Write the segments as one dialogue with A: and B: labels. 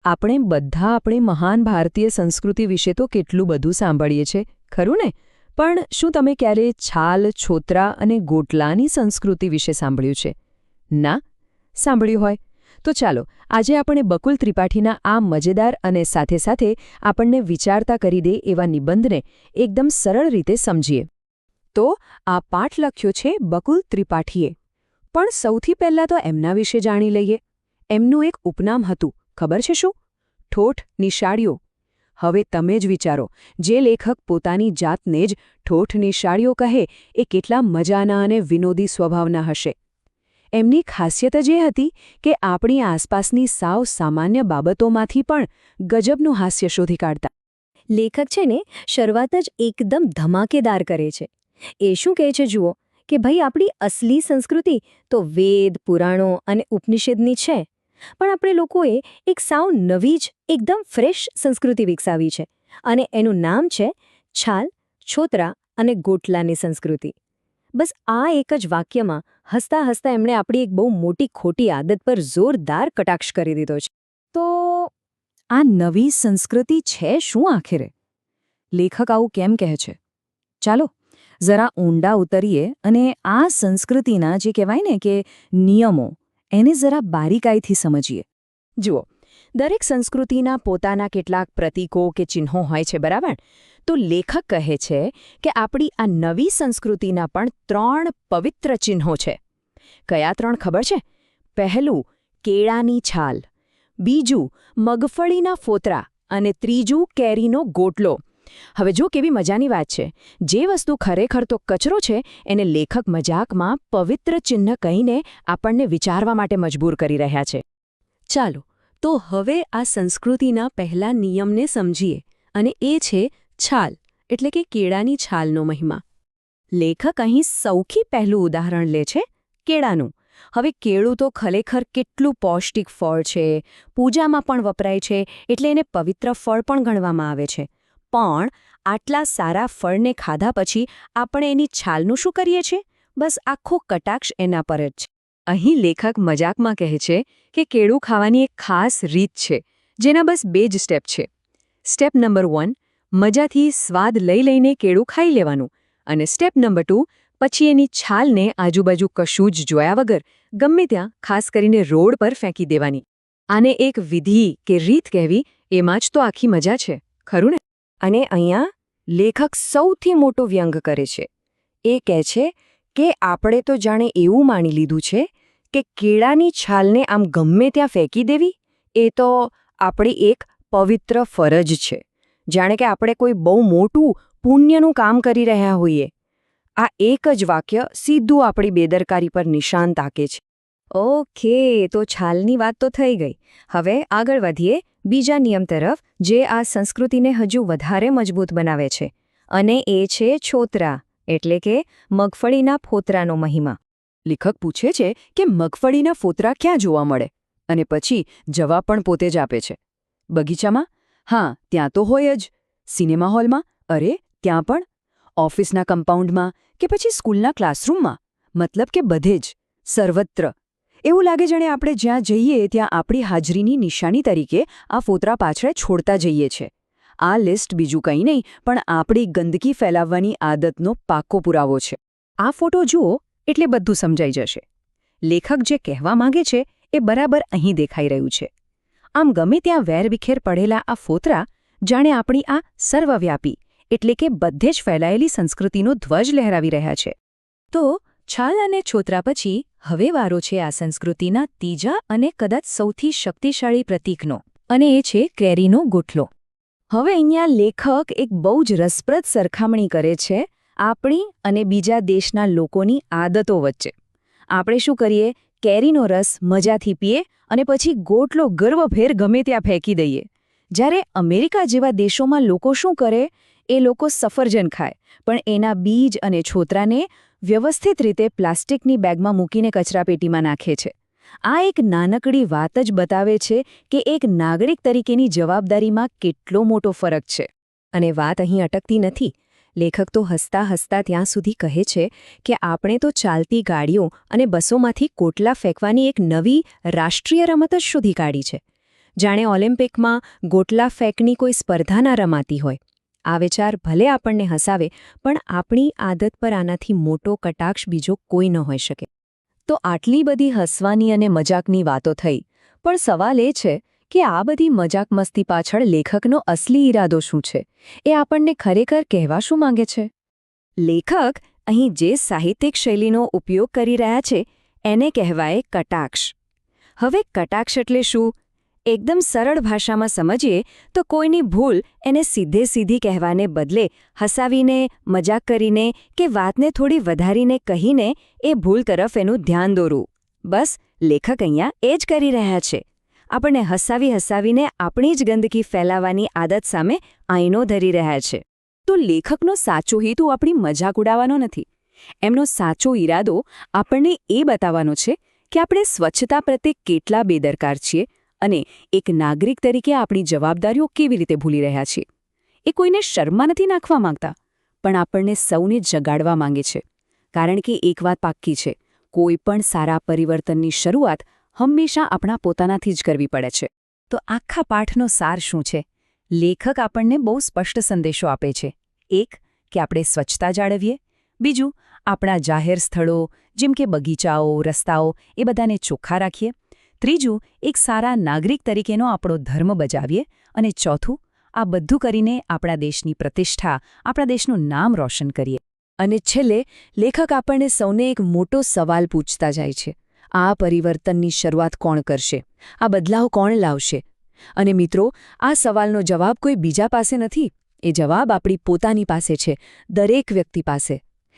A: આપણે બધા આપણી મહાન ભારતીય સંસ્કૃતિ વિશે તો કેટલું બધું સાંભળીએ છીએ, ખરું ને? પણ શું તમે ક્યારેય છાલ, છોતરા અને ગોટલાની સંસ્કૃતિ વિશે સાંભળ્યું છે? ના? સાંભળ્યું હોય તો ચાલો આજે આપણે બકુલ ત્રિપાઠીના આ મજેદાર અને સાથે સાથે આપણને વિચારતા કરી દે એવા નિબંધને એકદમ સરળ રીતે સમજીએ. તો આ પાઠ લખ્યો છે બકુલ ત્રિપાઠીએ. પણ સૌથી પહેલાં તો એમના વિશે જાણી લઈએ. એમનું એક ઉપનામ હતું, ખબર છે શું? ઠોઠ નિશાળીઓ. હવે તમે જ વિચારો, જે લેખક પોતાની જાતને જ ઠોઠ નિશાળીઓ કહે એ કેટલા મજાના અને વિનોદી સ્વભાવના હશે. એમની ખાસિયત જ એ હતી કે આપણી આસપાસની સાવ સામાન્ય બાબતોમાંથી પણ ગજબનું હાસ્ય શોધી કાઢતા.
B: લેખક છે ને શરૂઆત જ એકદમ ધમાકેદાર કરે છે. એ શું કહે છે જુઓ, કે ભાઈ આપણી અસલી સંસ્કૃતિ તો વેદ, પુરાણો અને ઉપનિષદની છે, પણ આપણે લોકોએ એક સાવ નવી જ એકદમ ફ્રેશ સંસ્કૃતિ વિકસાવી છે, અને એનું નામ છે છાલ, છોતરા અને ગોટલાની સંસ્કૃતિ. બસ આ એક જ વાક્યમાં હસતા હસતા એમણે આપણી એક બહુ મોટી ખોટી આદત પર જોરદાર કટાક્ષ કરી દીધો છે.
A: તો આ નવી સંસ્કૃતિ છે શું આખરે? લેખક આવું કેમ કહે છે? ચાલો જરા ઊંડા ઉતરીએ અને આ સંસ્કૃતિના જે કહેવાય ને કે નિયમો એને જરા બારીકાઈથી સમજીએ. જુઓ, દરેક સંસ્કૃતિના પોતાના કેટલાક પ્રતીકો કે ચિહ્નો હોય છે, બરાબર? તો લેખક કહે છે કે આપણી આ નવી સંસ્કૃતિના પણ 3 પવિત્ર ચિહ્નો છે. કયા 3 ખબર છે? પહેલું, કેળાની છાલ. બીજું, મગફળીના ફોતરા. અને ત્રીજું, કેરીનો ગોટલો. હવે જો કેવી મજાની વાત છે. જે વસ્તુ ખરેખર તો કચરો છે એને લેખક મજાકમાં પવિત્ર ચિહ્ન કહીને આપણને વિચારવા માટે મજબૂર કરી રહ્યા છે. ચાલો તો હવે આ સંસ્કૃતિના પહેલા નિયમને સમજીએ, અને એ છે છાલ, એટલે કે કેળાની છાલનો મહિમા. લેખક અહીં સૌથી પહેલું ઉદાહરણ લે છે કેળાનું. હવે કેળું તો ખરેખર કેટલું પૌષ્ટિક ફળ છે, પૂજામાં પણ વપરાય છે, એટલે એને પવિત્ર ફળ પણ ગણવામાં આવે છે. પણ આટલા સારા ફળને ખાધા પછી આપણે એની છાલનું શું કરીએ છીએ? બસ આખો કટાક્ષ એના પર જ છે. અહીં લેખક મજાકમાં કહે છે કે કેળું ખાવાની એક ખાસ રીત છે, જેના બસ 2 જ સ્ટેપ છે. સ્ટેપ નંબર 1, મજાથી સ્વાદ લઈ લઈને કેળું ખાઈ લેવાનું. અને સ્ટેપ નંબર 2, પછી એની છાલને આજુબાજુ કશું જ જોયા વગર ગમે ત્યાં, ખાસ કરીને રોડ પર ફેંકી દેવાની. આને એક વિધિ કે રીત કહેવી, એમાં જ તો આખી મજા છે, ખરું ને? અને અહીંયા લેખક સૌથી મોટો વ્યંગ કરે છે. એ કહે છે કે આપણે તો જાણે એવું માની લીધું છે કે કેળાની છાલને આમ ગમે ત્યાં ફેંકી દેવી એ તો આપણી એક પવિત્ર ફરજ છે, જાણે કે આપણે કોઈ બહુ મોટું પુણ્યનું કામ કરી રહ્યા હોઈએ. આ એક જ વાક્ય સીધું આપણી બેદરકારી પર નિશાન તાકે છે. ઓકે, તો છાલની વાત તો થઈ ગઈ. હવે આગળ વધીએ બીજા નિયમ તરફ, જે આ સંસ્કૃતિને હજુ વધારે મજબૂત બનાવે છે, અને એ છે છોતરા, એટલે કે મગફળીના ફોતરાનો મહિમા. લેખક પૂછે છે કે મગફળીના ફોતરા ક્યાં જોવા મળે? અને પછી જવાબ પણ પોતે જ આપે છે. બગીચામાં? હા, ત્યાં તો હોય જ. સિનેમા હોલમાં? અરે ત્યાં પણ. ઓફિસના કમ્પાઉન્ડમાં કે પછી સ્કૂલના ક્લાસરૂમમાં? મતલબ કે બધે જ, સર્વત્ર. એવું લાગે જાણે આપણે જ્યાં જઈએ ત્યાં આપણી હાજરીની નિશાની તરીકે આ ફોતરા પાછળ છોડતા જઈએ છે. આ લિસ્ટ બીજું કંઈ નહીં પણ આપણી ગંદકી ફેલાવવાની આદતનો પાક્કો પુરાવો છે. આ ફોટો જુઓ એટલે બધું સમજાઈ જશે. લેખક જે કહેવા માંગે છે એ બરાબર અહીં દેખાઈ રહ્યું છે. આમ ગમે ત્યાં વેરવિખેર પડેલા આ ફોતરા જાણે આપણી આ સર્વવ્યાપી, એટલે કે બધે જ ફેલાયેલી સંસ્કૃતિનો ધ્વજ લહેરાવી રહ્યા છે. તો છાલ અને છોતરા પછી હવે વારો છે આ સંસ્કૃતિના ત્રીજા અને કદાચ સૌથી શક્તિશાળી પ્રતીકનો, અને એ છે કેરીનો ગોટલો. હવે અહીંયા લેખક એક બહુ જ રસપ્રદ સરખામણી કરે છે આપણી અને બીજા દેશના લોકોની આદતો વચ્ચે. આપણે શું કરીએ? કેરીનો રસ મજાથી પીએ અને પછી ગોટલો ગર્વભેર ગમે ત્યાં ફેંકી દઈએ. જ્યારે અમેરિકા જેવા દેશોમાં લોકો શું કરે? એ લોકો સફરજન ખાય, પણ એના બીજ અને છોતરાને વ્યવસ્થિત રીતે પ્લાસ્ટિકની બેગમાં મૂકીને કચરાપેટીમાં નાખે છે. આ એક નાનકડી વાત જ બતાવે છે કે એક નાગરિક તરીકેની જવાબદારીમાં કેટલો મોટો ફરક છે. અને વાત અહીં અટકતી નથી. લેખક તો હસતા હસતા ત્યાં સુધી કહે છે કે આપણે તો ચાલતી ગાડીઓ અને બસોમાંથી કોટલા ફેંકવાની એક નવી રાષ્ટ્રીય રમત જ શોધી કાઢી છે.
B: જાણે ઓલિમ્પિકમાં ગોટલા ફેંકની કોઈ સ્પર્ધા ના રમાતી હોય. આ વિચાર ભલે આપણને હસાવે, પણ આપણી આદત પર આનાથી મોટો કટાક્ષ બીજો કોઈ ન હોઈ શકે.
A: તો આટલી બધી હસવાની અને મજાકની વાતો થઈ, પણ સવાલ એ છે કે આ બધી મજાક મસ્તી પાછળ લેખકનો અસલી ઈરાદો શું છે? એ આપણને ખરેખર કહેવા શું માંગે છે?
B: લેખક અહીં જે સાહિત્યિક શૈલીનો ઉપયોગ કરી રહ્યા છે એને કહેવાય કટાક્ષ. હવે કટાક્ષ એટલે શું? એકદમ સરળ ભાષામાં સમજીએ તો કોઈની ભૂલ એને સીધી કહેવાને બદલે હસાવીને, મજાક કરીને કે વાતને થોડી વધારીને કહીને એ ભૂલ તરફ એનું ધ્યાન દોરવું. બસ લેખક અહીંયા એ જ કરી રહ્યા છે. આપણને હસાવીને આપણી જ ગંદકી ફેલાવવાની આદત સામે આઈનો ધરી રહ્યા છે.
A: તો લેખકનો સાચો હેતુ આપણી મજાક ઉડાવવાનો નથી. એમનો સાચો ઈરાદો આપણને એ બતાવવાનો છે કે આપણે સ્વચ્છતા પ્રત્યે કેટલા બેદરકાર છીએ અને એક નાગરિક તરીકે આપણી જવાબદારીઓ કેવી રીતે ભૂલી રહ્યા છીએ. એ કોઈને શરમમાં નથી નાખવા માંગતા, પણ આપણને સૌને જગાડવા માંગે છે. કારણ કે એક વાત પાક્કી છે, કોઈ પણ સારા પરિવર્તનની શરૂઆત હંમેશા આપણા પોતાનાથી જ કરવી પડે છે. તો આખા પાઠનો સાર શું છે? લેખક આપણને બહુ સ્પષ્ટ સંદેશો આપે છે. એક, કે આપણે સ્વચ્છતા જાળવીએ. બીજું, આપણા જાહેર સ્થળો જેમ કે બગીચાઓ, રસ્તાઓ એ બધાને ચોખ્ખા રાખીએ. ત્રીજું, એક સારા નાગરિક તરીકેનો આપણો ધર્મ બજાવીએ. અને ચોથું, આ બધું કરીને આપણા દેશની પ્રતિષ્ઠા, આપણા દેશનું નામ રોશન કરીએ. અને છેલ્લે લેખક આપણને સૌને એક મોટો સવાલ પૂછતા જાય છે. આ પરિવર્તનની શરૂઆત કોણ કરશે? આ બદલાવ કોણ લાવશે? અને મિત્રો, આ સવાલનો જવાબ કોઈ બીજા પાસે નથી. એ જવાબ આપણી પોતાની પાસે છે, દરેક વ્યક્તિ પાસે.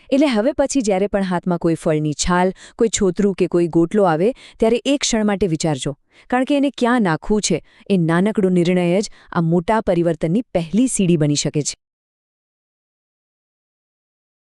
A: એટલે હવે પછી જ્યારે પણ હાથમાં કોઈ ફળની છાલ, કોઈ છોતરું કે કોઈ ગોટલો આવે, ત્યારે એક ક્ષણ માટે વિચારજો. કારણ કે એને ક્યાં નાખવું છે, એ નાનકડો નિર્ણય જ આ મોટા પરિવર્તનની પહેલી સીડી બની શકે છે.